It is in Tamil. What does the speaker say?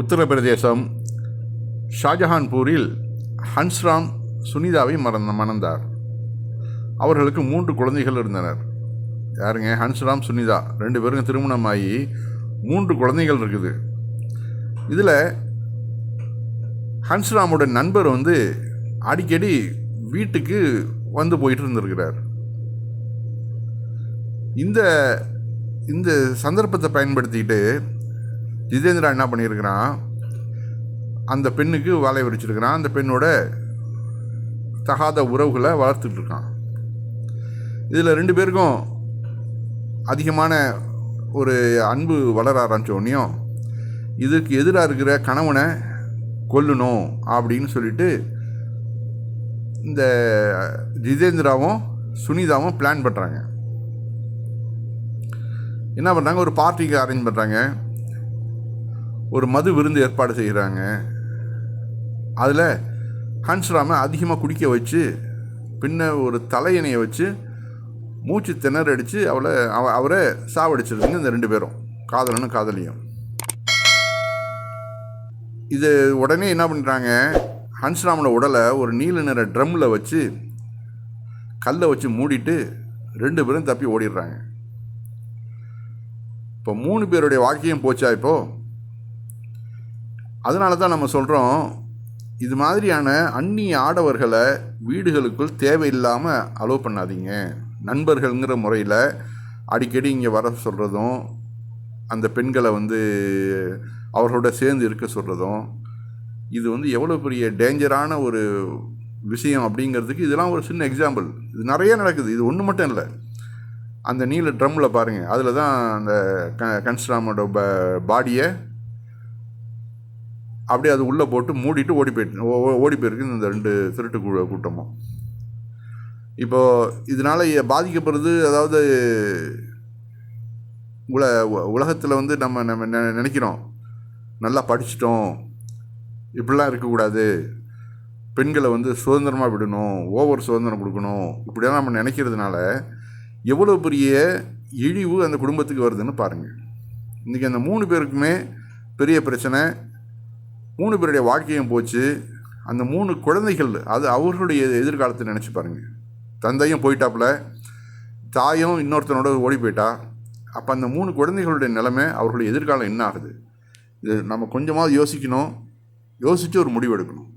உத்தரப்பிரதேசம் ஷாஜஹான்பூரில் ஹன்ஸ்ராம் சுனிதாவை மணந்தார். அவர்களுக்கு 3 குழந்தைகள் இருந்தனர். யாருங்க? ஹன்ஸ்ராம், சுனிதா 2 பேருக்கும் திருமணமாகி 3 குழந்தைகள் இருக்குது. இதில் ஹன்ஸ்ராமோட நண்பர் அடிக்கடி வீட்டுக்கு போயிட்டு இருந்திருக்கிறார். இந்த சந்தர்ப்பத்தை பயன்படுத்திக்கிட்டு ஜிதேந்திரா என்ன பண்ணியிருக்கிறான், அந்த பெண்ணுக்கு வலை விரிச்சிருக்கிறான். அந்த பெண்ணோட தகாத உறவுகளை வளர்த்துட்டு இருக்கான். இதில் 2 பேருக்கும் அதிகமான ஒரு அன்பு வளர ஆரம்பித்தோடனையும் இதுக்கு எதிராக இருக்கிற கணவனை கொல்லணும் அப்படின்னு சொல்லிட்டு இந்த ஜிதேந்திராவும் சுனிதாவும் பிளான் பண்ணுறாங்க. என்ன பண்ணுறாங்க, ஒரு பார்ட்டிக்கு அரேஞ்ச் பண்ணுறாங்க. ஒரு மது விருந்து ஏற்பாடு செய்கிறாங்க. அதில் ஹன்ஸ்ராமை அதிகமாக குடிக்க வச்சு பின்ன ஒரு தலையணையை வச்சு மூச்சு திணறடிச்சு அவரை சாவடிச்சிருக்குங்க இந்த 2 பேரும், காதலனும் காதலியும். இது உடனே என்ன பண்ணுறாங்க, ஹன்ஸ்ராமோட உடலை ஒரு நீல நிற ட்ரம்மில் வச்சு கல்லை வச்சு மூடிட்டு 2 பேரும் தப்பி ஓடிடுறாங்க. இப்போ 3 பேருடைய வாழ்க்கையும் போச்சா இப்போது. அதனால தான் நம்ம சொல்கிறோம், இது மாதிரியான அந்நிய ஆடவர்களை வீடுகளுக்குள் தேவையில்லாமல் அலோவ் பண்ணாதீங்க. நண்பர்கள்ங்கிற முறையில் அடிக்கடி இங்கே வர சொல்கிறதும், அந்த பெண்களை அவர்களோட சேர்ந்து இருக்க சொல்கிறதும், இது எவ்வளோ பெரிய டேஞ்சரான ஒரு விஷயம் அப்படிங்கிறதுக்கு இதெல்லாம் ஒரு சின்ன எக்ஸாம்பிள். இது நிறைய நடக்குது. இது ஒன்று மட்டும் இல்லை. அந்த நீல ட்ரம்மில் பாருங்கள், அதில் தான் அந்த ஹன்ஸ்ராமோட பாடியை அப்படியே அது உள்ளே போட்டு மூடிட்டு ஓடி போயிருக்கு இந்த 2 திருட்டு கூட்டமும். இப்போது இதனால் பாதிக்கப்படுறது, அதாவது உலகத்தில் நம்ம நினைக்கிறோம், நல்லா படிச்சிட்டோம், இப்படிலாம் இருக்கக்கூடாது, பெண்களை சுதந்திரமாக விடணும், ஓவர் சுதந்திரம் கொடுக்கணும், இப்படிலாம் நம்ம நினைக்கிறதுனால எவ்வளோ பெரிய இழிவு அந்த குடும்பத்துக்கு வருதுன்னு பாருங்கள். இன்றைக்கி அந்த 3 பேருக்குமே பெரிய பிரச்சனை. 3 பேருடைய வாழ்க்கையும் போச்சு. அந்த 3 குழந்தைகள், அது அவர்களுடைய எதிர்காலத்தை நினச்சி பாருங்கள். தந்தையும் போயிட்டாப்புல, தாயும் இன்னொருத்தனோட ஓடி போயிட்டா. அப்போ அந்த 3 குழந்தைகளுடைய நிலைமை, அவர்களுடைய எதிர்காலம் என்ன ஆகுது? இது நம்ம கொஞ்சமாவது யோசிக்கணும். யோசித்து ஒரு முடிவு எடுக்கணும்.